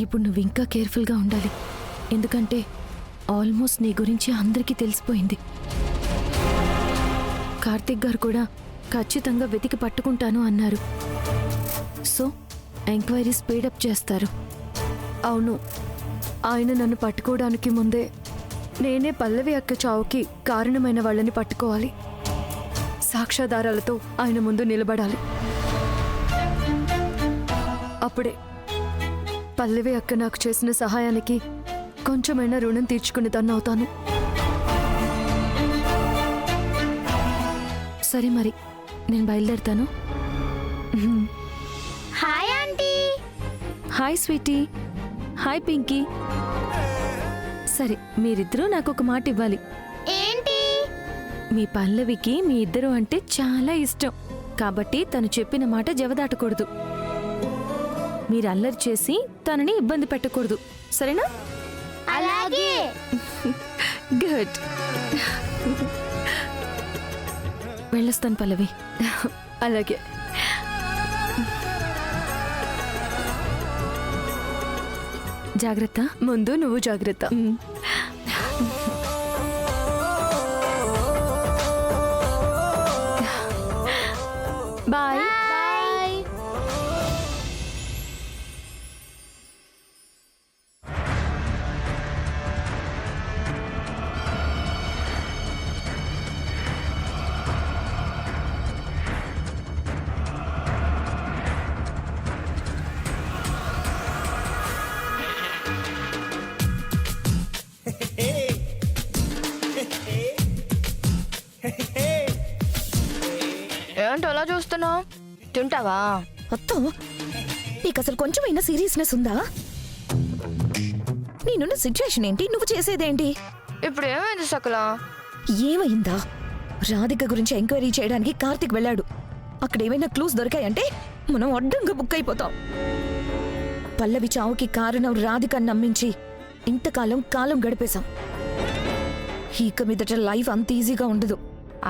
ఇప్పుడు నువ్వు ఇంకా కేర్ఫుల్గా ఉండాలి. ఎందుకంటే ఆల్మోస్ట్ నీ గురించి అందరికీ తెలిసిపోయింది. కార్తిక్ గారు కూడా ఖచ్చితంగా వెతికి పట్టుకుంటాను అన్నారు. సో ఎంక్వైరీ స్పీడప్ చేస్తారు. అవును, ఆయన నన్ను పట్టుకోవడానికి ముందే నేనే పల్లవి అక్క చావుకి కారణమైన వాళ్ళని పట్టుకోవాలి. సాక్ష్యాధారాలతో ఆయన ముందు నిలబడాలి. అప్పుడే పల్లవి అక్క నాకు చేసిన సహాయానికి కొంచెమైనా రుణం తీర్చుకుని తన్నవుతాను. సరే మరి నేను బయలుదేరుతాను. Hi aunty. Hi Sweety. Hi Pinky. సరే మీరిద్దరూ నాకు ఒక మాట ఇవ్వాలి. ఏంటి? మీ పల్లవికి మీ ఇద్దరు అంటే చాలా ఇష్టం. కాబట్టి తను చెప్పిన మాట జవదాటకూడదు. మీరు అల్లరి చేసి తనని ఇబ్బంది పెట్టకూడదు. సరేనా? అలాగే. గుడ్. వెళ్ళొస్తాను పల్లవి. అలాగే. జాగ్రత్త. ముందు నువ్వు జాగ్రత్త. బాయ్. బాయ్. ఏంటి అలా చూస్తున్నావు? తింటావా? అత్తో, నీకు అసలు కొంచెమైనా సీరియస్నెస్ ఉందా? నేనున్న సిచ్యువేషన్ ఏంటి, నువ్వు చేసేదేంటి? ఇప్పుడు ఏమైంది సకల? ఏమైందా? రాధిక గురించి ఎంక్వైరీ చేయడానికి కార్తిక్ వెళ్ళాడు. అక్కడ ఏమైనా క్లూస్ దొరికాయంటే మనం అడ్డంగా బుక్ అయిపోతాం. పల్లవి చావుకి కారణం రాధిక నమ్మించి ఇంతకాలం కాలం గడిపేశాం. ఇక మీదట లైఫ్ అంత ఈజీగా ఉండదు.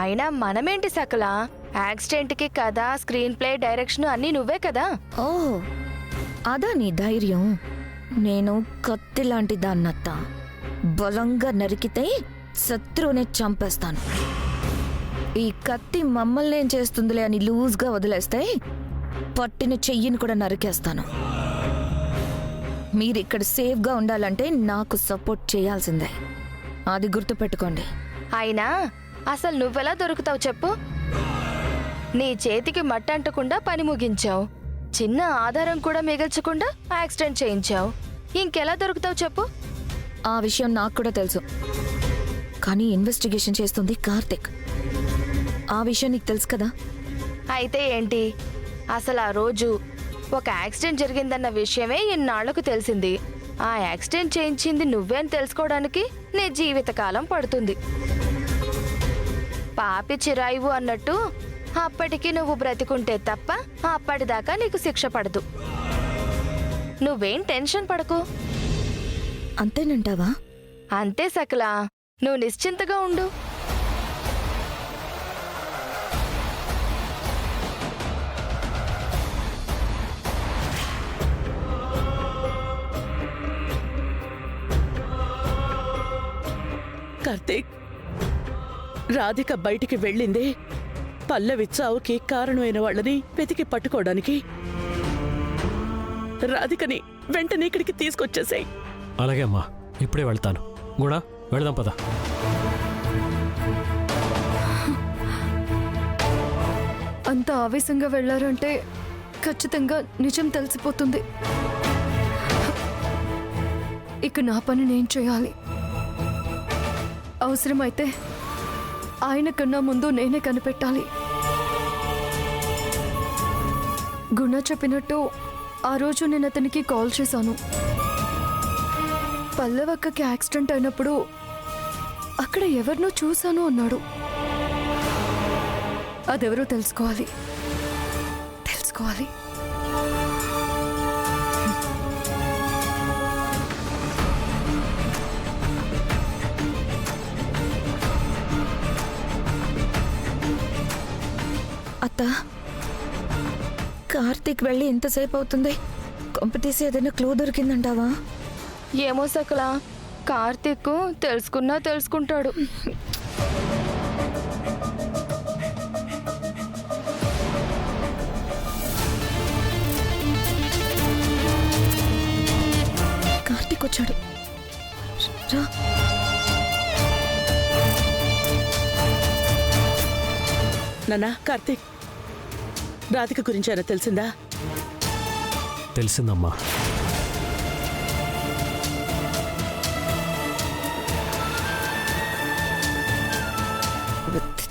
అయినా మనమేంటి సకల? యాక్సిడెంట్ కి కథ, స్క్రీన్ ప్లే, డైరెక్షన్ అన్నీ నువ్వే కదా. ఓ, అదా నీ ధైర్యం? నేను కత్తి లాంటి దాన్నత్త. బలంగా నరికితే శత్రువునే చంపేస్తాను. ఈ కత్తి మమ్మల్ని ఏం చేస్తుందిలే అని లూజ్గా వదిలేస్తే పట్టిన చెయ్యిని కూడా నరికేస్తాను. మీరిక్కడ సేఫ్గా ఉండాలంటే నాకు సపోర్ట్ చేయాల్సిందే. అది గుర్తుపెట్టుకోండి. అయినా అసలు నువ్వెలా దొరుకుతావు చెప్పు? నీ చేతికి మట్టంటకుండా పని ముగించావు. చిన్న ఆధారం కూడా మిగల్చకుండా యాక్సిడెంట్ చేయించావు. ఇంకెలా దొరుకుతావు చెప్పు? ఆ విషయం నాకు కూడా తెలుసు. కానీ ఇన్వెస్టిగేషన్ చేస్తుంది కార్తిక్. ఆ విషయం నీకు తెలుసు కదా. అయితే ఏంటి? అసలు ఆ రోజు ఒక యాక్సిడెంట్ జరిగిందన్న విషయమే ఇన్నాళ్లకు తెలిసింది. ఆ యాక్సిడెంట్ చేయించింది నువ్వే అని తెలుసుకోవడానికి నీ జీవితకాలం పడుతుంది. పాపి చిరాయివు అన్నట్టు అప్పటికి నువ్వు బ్రతికుంటే తప్ప అప్పటిదాకా నీకు శిక్ష పడదు. నువ్వేం టెన్షన్ పడకు. అంతేనంటావా? అంతే సకలా, నువ్వు నిశ్చింతగా ఉండు. కార్తీక్, రాధిక బయటికి వెళ్ళిందే పల్లవి చావుకి కారణమైన వాళ్ళని వెతికి పట్టుకోవడానికి. రాధికని వెంటనే ఇక్కడికి తీసుకొచ్చేసాయి. అలాగే అమ్మా, ఇప్పుడే వెళ్తాను. కూడా వెళదాం పద. అంత ఆవేశంగా వెళ్లారంటే ఖచ్చితంగా నిజం తెలిసిపోతుంది. ఇక నా పని నేను చేయాలి. అవసరమైతే ఆయన కన్నా ముందు నేనే కనిపెట్టాలి. గుణ చెప్పినట్టు ఆ రోజు నేను అతనికి కాల్ చేశాను. పల్లవక్కకి యాక్సిడెంట్ అయినప్పుడు అక్కడ ఎవరినో చూశాను అన్నాడు. అదెవరో తెలుసుకోవాలి. అత్త, కార్తీక్ వెళ్ళి ఎంతసేపు అవుతుంది? కొంపతీసి ఏదైనా క్లూ దొరికిందంటావా? ఏమో సకల, కార్తీక్ తెలుసుకున్నా తెలుసుకుంటాడు. కార్తీక్ వచ్చాడు. రా. నాన్నా, కార్తీక్, రాధిక గురించి అయినా తెలిసిందా? తెలిసిందమ్మా.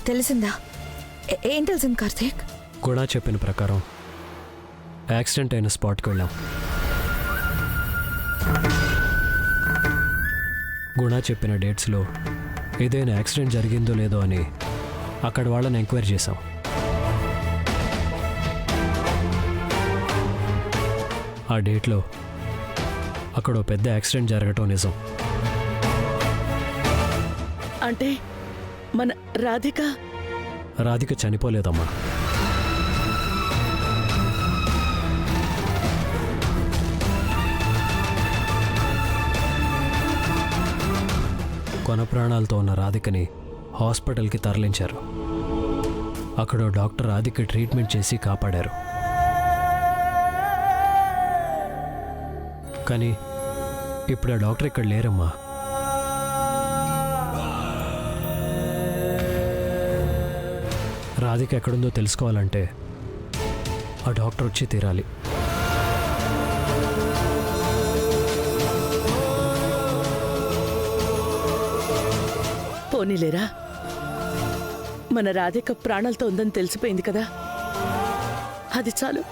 తెలిసిందా? ఏం తెలిసింది కార్తీక్? గుణ చెప్పిన ప్రకారం యాక్సిడెంట్ అయిన స్పాట్కి వెళ్ళాం. గుణ చెప్పిన డేట్స్లో ఏదైనా యాక్సిడెంట్ జరిగిందో లేదో అని అక్కడ వాళ్ళని ఎంక్వైరీ చేశాం. ఆ డేట్లో అక్కడ ఓ పెద్ద యాక్సిడెంట్ జరగటం నిజం. అంటే మన రాధిక చనిపోలేదమ్మా. కొన ప్రాణాలతో ఉన్న రాధికని హాస్పిటల్కి తరలించారు. అక్కడ డాక్టర్ రాధిక ట్రీట్మెంట్ చేసి కాపాడారు. కానీ ఇప్పుడు ఆ డాక్టర్ ఇక్కడ లేరమ్మా. రాధిక ఎక్కడుందో తెలుసుకోవాలంటే ఆ డాక్టర్ వచ్చి తీరాలి. పోనీలేరా, మన రాధిక ప్రాణాలతో ఉందని తెలిసిపోయింది కదా, అది చాలు.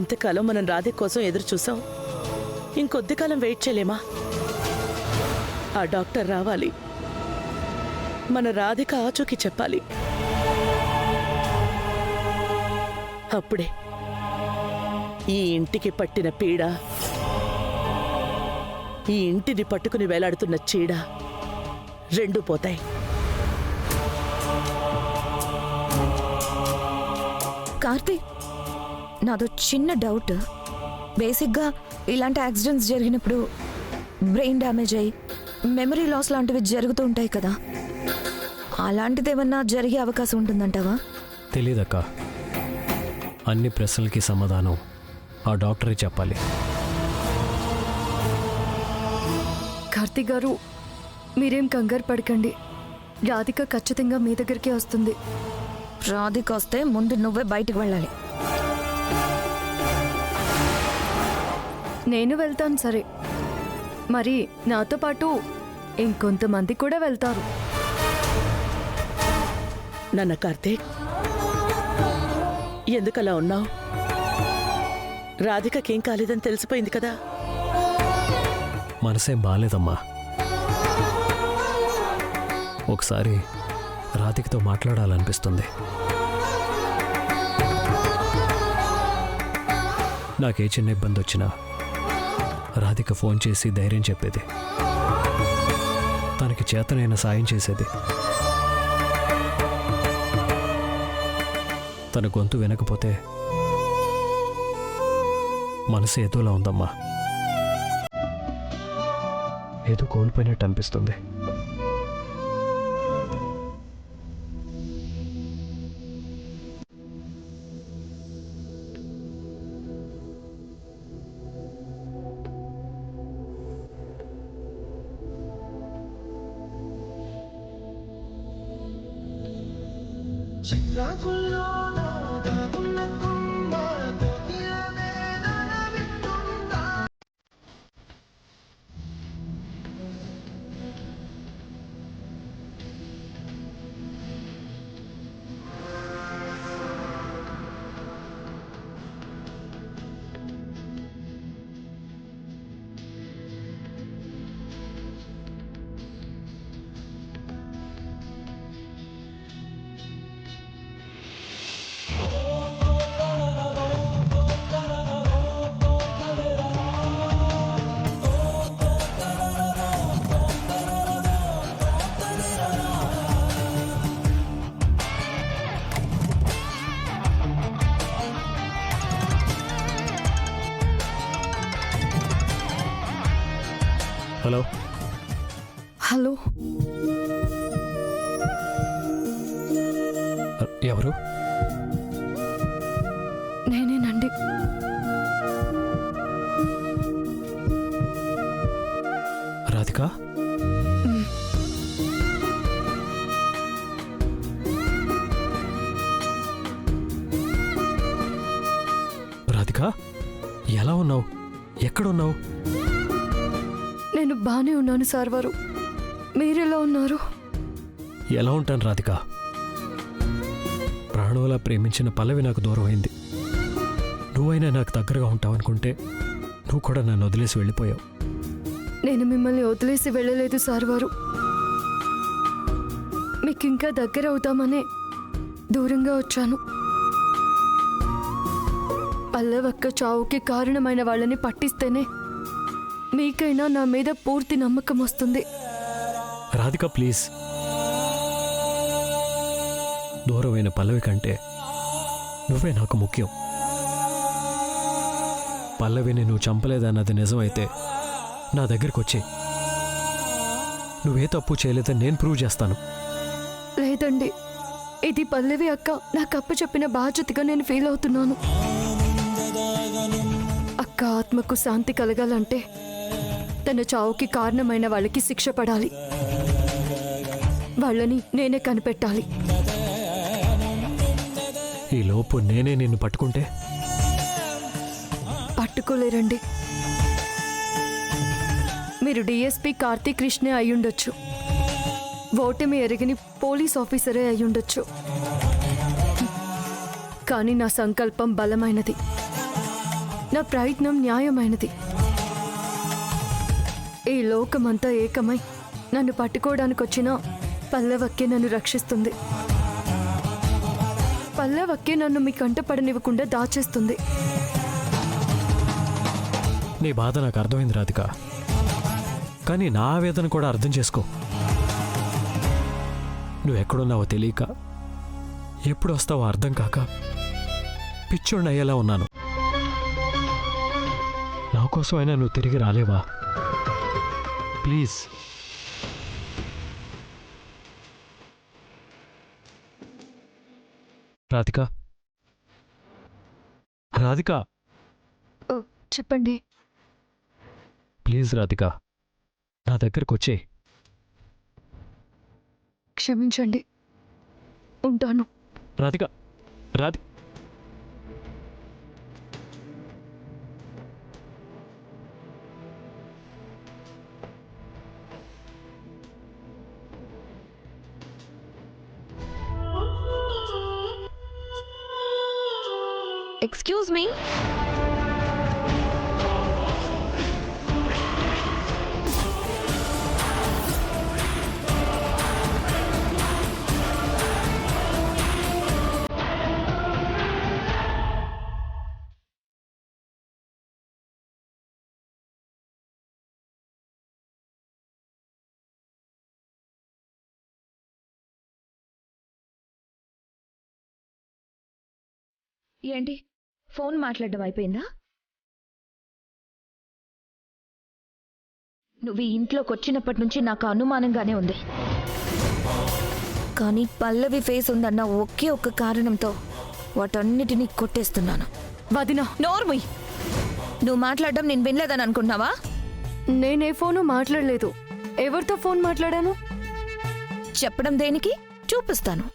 ఇంతకాలం మనం రాధిక కోసం ఎదురు చూసాం, ఇంకొద్ది కాలం వెయిట్ చేయలేమా? ఆ డాక్టర్ రావాలి, మన రాధిక ఆచూకీ చెప్పాలి. అప్పుడే ఈ ఇంటికి పట్టిన పీడ, ఈ ఇంటిని పట్టుకుని వేలాడుతున్న చీడ రెండూ పోతాయి. కార్తీక్, నాదో చిన్న డౌట్. బేసిక్గా ఇలాంటి యాక్సిడెంట్స్ జరిగినప్పుడు బ్రెయిన్ డ్యామేజ్ అయ్యి మెమరీ లాస్ లాంటివి జరుగుతూ ఉంటాయి కదా, అలాంటిది ఏమన్నా జరిగే అవకాశం ఉంటుందంటావా? తెలీదక్క. అన్ని ప్రశ్నలకి సమాధానం ఆ డాక్టరే చెప్పాలి. కార్తీక్ గారు, మీరేం కంగారు పడకండి. రాధిక ఖచ్చితంగా మీ దగ్గరికే వస్తుంది. రాధిక వస్తే ముందు నువ్వే బయటికి వెళ్ళాలి. నేను వెళ్తాను సరే, మరి నాతో పాటు ఇంకొంతమంది కూడా వెళ్తారు. నాన్న కార్తీక్, ఎందుకలా ఉన్నావు? రాధికకేం కాలేదని తెలిసిపోయింది కదా. మనసేం బాలేదమ్మా. ఒకసారి రాధికతో మాట్లాడాలనిపిస్తుంది. నాకే చిన్న ఇబ్బంది వచ్చినా రాధిక ఫోన్ చేసి ధైర్యం చెప్పేది, తనకి చేతనైన సాయం చేసేది. తన గొంతు వినకపోతే మనసు ఏదోలా ఉందమ్మా. ఏదో కోల్పోయినట్టు అనిపిస్తుంది. హలో హలో ఎవరు? నేనేనండి. రాధిక? రాధిక, ఎలా ఉన్నావు? ఎక్కడున్నావు? నేను బానే ఉన్నాను సార్ వారు. మీరెలా ఉన్నారు? ఎలా ఉంటాను రాధిక? ప్రాణంలా ప్రేమించిన పల్లవి నాకు దూరం అయింది. నువ్వైనా నాకు దగ్గరగా ఉంటావనుకుంటే నువ్వు కూడా నన్ను వదిలేసి వెళ్ళిపోయావు. నేను మిమ్మల్ని వదిలేసి వెళ్ళలేదు సార్ వారు. మీకు ఇంకా దగ్గర అవుతామనే దూరంగా వచ్చాను. పల్లవక్క చావుకి కారణమైన వాళ్ళని పట్టిస్తేనే మీకైనా నా మీద పూర్తి నమ్మకం వస్తుంది. రాధిక ప్లీజ్, దూరమైన పల్లవి కంటే నువ్వే నాకు ముఖ్యం. పల్లవిని నువ్వు చంపలేదన్నది నిజమైతే నా దగ్గరికి వచ్చి నువ్వే తప్పు చేయలేదని నేను ప్రూవ్ చేస్తాను. లేదండి, ఇది పల్లవి అక్క నాకు అప్పచెప్పిన బాధ్యతగా నేను ఫీల్ అవుతున్నాను. అక్క ఆత్మకు శాంతి కలగాలంటే తన చావుకి కారణమైన వాళ్ళకి శిక్ష పడాలి. వాళ్ళని నేనే కనిపెట్టాలి. ఈ లోపు నేనే నిన్ను పట్టుకుంటే పట్టుకోలేరండి. మీరు డిఎస్పీ కార్తీక్ కృష్ణే అయ్యుండొచ్చు, ఓటమి ఎరగని పోలీస్ ఆఫీసరే అయ్యుండొచ్చు. కానీ నా సంకల్పం బలమైనది, నా ప్రయత్నం న్యాయమైనది. ఈ లోకమంతా ఏకమై నన్ను పట్టుకోవడానికి వచ్చిన పల్లవక్కే నన్ను రక్షిస్తుంది. పల్లవక్కే నన్ను మీ కంటపడనివ్వకుండా దాచేస్తుంది. నీ బాధ నాకు అర్థమైంది రాధిక, కానీ నా ఆవేదన కూడా అర్థం చేసుకో. నువ్వు ఎక్కడున్నావో తెలియక, ఎప్పుడు వస్తావో అర్థం కాక పిచ్చోడిని అయ్యేలా ఉన్నాను. నా కోసమైనా నువ్వు తిరిగి రాలేవా? ప్లీజ్. రాధిక, రాధిక చెప్పండి. ప్లీజ్ రాధిక, నా దగ్గరకు వచ్చేయ్. క్షమించండి, ఉంటాను. Radhika, Radhi excuse me. ఏంటి, ఫోన్ మాట్లాడడం అయిపోయిందా? నువ్వు ఈ ఇంట్లోకి వచ్చినప్పటి నుంచి నాకు అనుమానంగానే ఉంది. కానీ పల్లవి ఫేస్ ఉందన్న ఒకే ఒక్క కారణంతో వాటన్నిటినీ కొట్టేస్తున్నాను. వదినా, నోర్ముయ్. నువ్వు మాట్లాడడం నేను వినలేదని అనుకుంటున్నావా? నేనే ఫోను మాట్లాడలేదు. ఎవరితో ఫోన్ మాట్లాడాను? చెప్పడం దేనికి? చూపిస్తాను.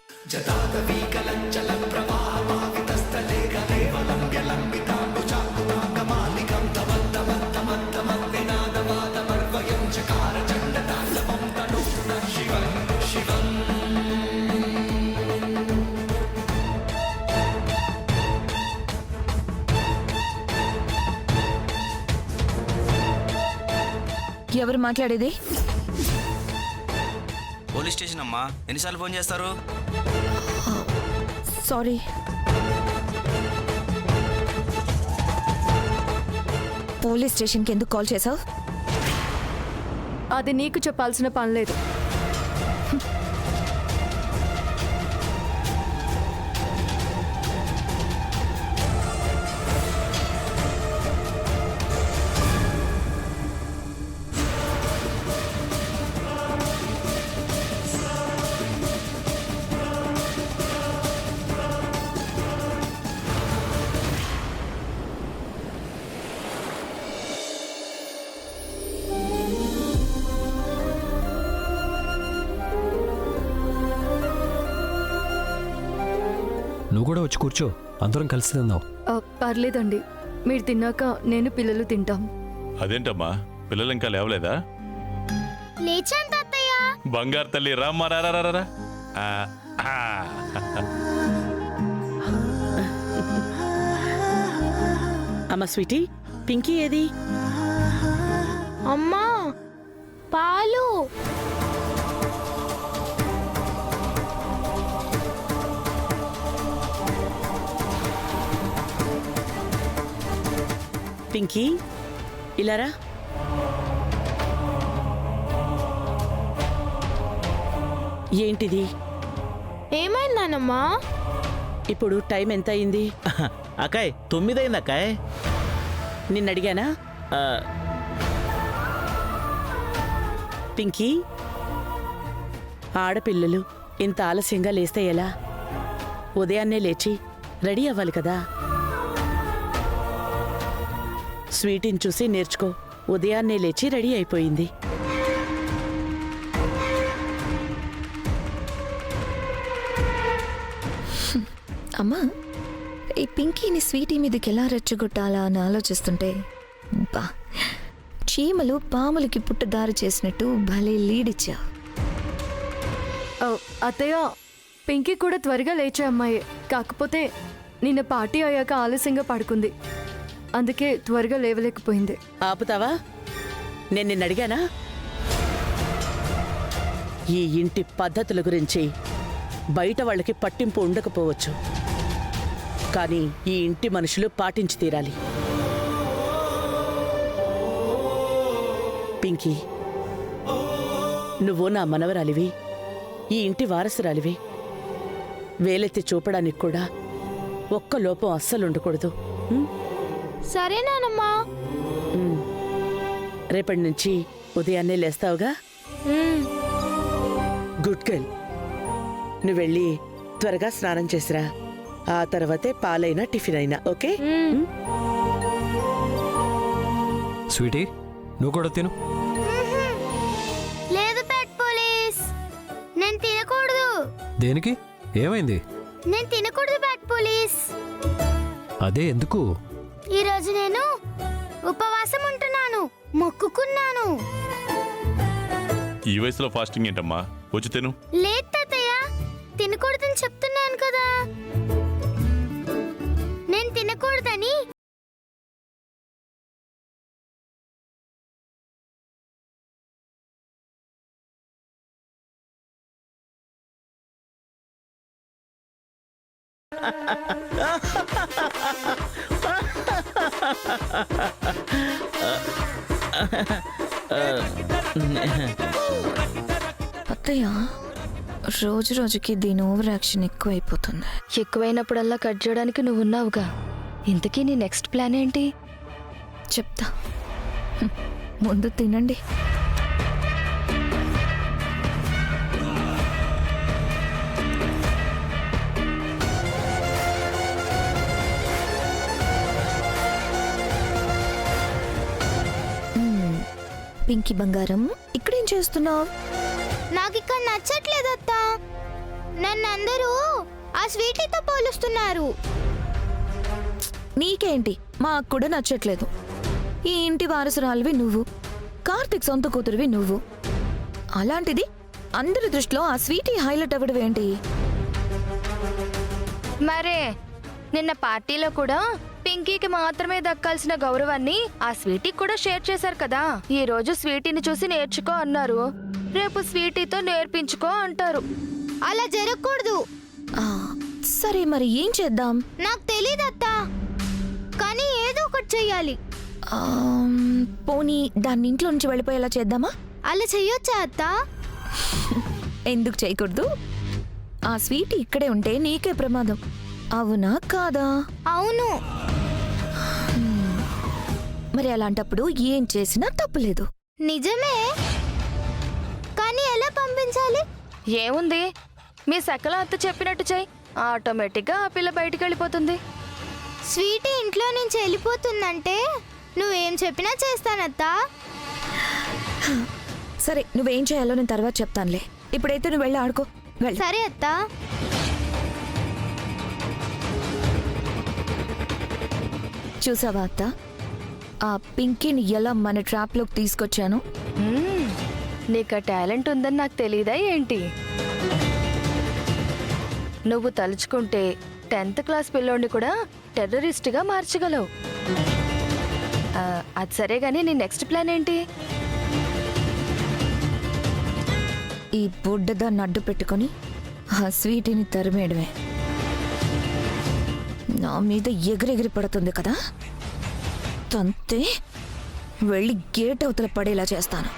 ఎవరు మాట్లాడేది? పోలీస్ స్టేషన్ అమ్మా. ఎన్నిసార్లు ఫోన్ చేస్తారు? సారీ. పోలీస్ స్టేషన్కి ఎందుకు కాల్ చేసావు? అది నీకు చెప్పాల్సిన పని లేదు. కూడా వచ్చి కూర్చో, అందరం కలిసి తిందాం. పర్లేదండి, మీరు తిన్నాక నేను పిల్లలు తింటాం. అదేంటమ్మా, పిల్లలు ఇంకా లేవలేదా? లేచాను తాతయ్య. బంగారు తల్లి రామ్మా, రా. అమ్మ స్వీటీ, పింకీ ఏది? అమ్మా పాలు. పింకీ ఇలారా. ఏంటిది? ఏమైందనమ్మా? ఇప్పుడు టైం ఎంత అయింది? అక్కాయ్ 9 అయింది అక్కాయ్. నిన్నడిగానా? పింకీ, ఆడపిల్లలు ఇంత ఆలస్యంగా లేస్తే ఎలా? ఉదయాన్నే లేచి రెడీ అవ్వాలి కదా. స్వీటీని చూసి నేర్చుకో. ఉదయాన్నే లేచి రెడీ అయిపోయింది. అమ్మా, ఈ పింకీని స్వీటీ మీదకి ఎలా రెచ్చగొట్టాలా అని ఆలోచిస్తుంటే బా, చీమలు పాములకి పుట్టదారి చేసినట్టు భలే లీడిచ్చా. అత్తయ్య, పింకీ కూడా త్వరగా లేచే అమ్మాయి. కాకపోతే నిన్న పార్టీ అయ్యాక ఆలస్యంగా పడుకుంది, అందుకే త్వరగా లేవలేకపోయింది. ఆపుతావా? నేను నిన్నడిగానా? ఈ ఇంటి పద్ధతుల గురించి బయట వాళ్ళకి పట్టింపు ఉండకపోవచ్చు, కానీ ఈ ఇంటి మనుషులు పాటించి తీరాలి. పింకీ, నువ్వు నా మనవరాలివి, ఈ ఇంటి వారసురాలివి. వేలెత్తి చూపడానికి కూడా ఒక్క లోపం అస్సలుండకూడదు. సరేనానమ్మా. రేపటి నుంచి ఉదయాన్నే లేస్తావుగా? Good girl. నువ్వు వెళ్ళి త్వరగా స్నానం చేసిరా. ఆ తర్వాతే పాలైనా టిఫిన్ అయినా. ఓకే? స్వీటీ, నువ్వు కూడా తిను. లేదు పెట్ పోలీస్, నేను తినకూడదు. దేనికి? ఏమైంది? నేను తినకూడదు పెట్ పోలీస్. అదే ఎందుకు? ఈరోజు నేను ఉపవాసం ఉంటున్నాను, మొక్కుకున్నాను. ఈ వయసులో ఫాస్టింగ్ ఏంటమ్మా? వచ్చి తిను. లేదు తాతయ్య, తినకూడదని చెప్తున్నాను కదా. నేను తినకూడదని. అత్తయ్య, రోజు రోజుకి దీని ఓవర్ యాక్షన్ ఎక్కువైపోతుంది. ఎక్కువైనప్పుడల్లా కట్ చేయడానికి నువ్వు ఉన్నావుగా. ఇంతకీ నీ నెక్స్ట్ ప్లాన్ ఏంటి? చెప్తా, ముందు తినండి. పింకీ బంగారం, ఇక్కడేం చేస్తున్నావు? నాకు ఇక్కడ నచ్చట్లేదు అత్త. నన్ను అందరూ ఆ స్వీటీతో పోలుస్తున్నారు. నీకేంటి, మాకు కూడా నచ్చట్లేదు. ఈ ఇంటి వారసురాలివి నువ్వు, కార్తిక్ సొంత కూతురువి నువ్వు. అలాంటిది అందరి దృష్టిలో ఆ స్వీటీ హైలైట్ అవ్వడం ఏంటి? మరే నిన్న పార్టీలో కూడా పింకీకి మాత్రమే దక్కాల్సిన గౌరవాన్ని ఆ స్వీటీకి కూడా షేర్ చేశారు కదా. ఈ రోజు స్వీటీని చూసి నేర్చుకో అన్నారు, రేపు స్వీటీతో నేర్పించుకో అంటారు. అలా జరగకూడదు. ఆ, సరే, మరి ఏం చేద్దాం? నాకు తెలీదు అత్త, కానీ ఏదో ఒకటి చెయ్యాలి. పోనీ దాన్ని ఇంట్లో నుంచి వెళ్ళిపోయేలా చేద్దామా? అలా చెయ్యొచ్చా అత్త? ఎందుకు చేయకూడదు? ఆ స్వీట్ ఇక్కడే ఉంటే నీకే ప్రమాదం. అవునా కాదా? అవును. మరి అలాంటప్పుడు ఏం చేసినా తప్పులేదు. నిజమే, కానీ ఎలా పంపించాలి? ఏముంది, మీ సకల అత్త చెప్పినట్టు చెయ్యి, ఆటోమేటిక్గా ఆ పిల్ల బయటికి వెళ్ళిపోతుంది. స్వీటీ ఇంట్లో నుంచి వెళ్ళిపోతుందంటే నువ్వేం చెప్పినా చేస్తానత్తా. సరే, నువ్వేం చేయాలో నేను తర్వాత చెప్తానులే. ఇప్పుడైతే నువ్వు వెళ్ళి ఆడుకో. వెళ్ళి. సరే అత్తా. చూసావా అత్త, ఆ పింకీని ఎలా మన ట్రాప్లోకి తీసుకొచ్చాను? మ్మ్. నీకు ఆ టాలెంట్ ఉందని నాకు తెలీదా ఏంటి? నువ్వు తలుచుకుంటే 10th క్లాస్ పిల్లోడిని కూడా టెర్రరిస్ట్గా మార్చగలవు. అది సరే గానీ నీ నెక్స్ట్ ప్లాన్ ఏంటి? ఈ బుడ్డదాన్ని అడ్డు పెట్టుకొని ఆ స్వీటీని తరిమేయడమే. నా మీద ఎగిరెగిరి పడుతుంది కదా, తంతే వెళ్ళి గేట్ అవతల పడేలా చేస్తాను.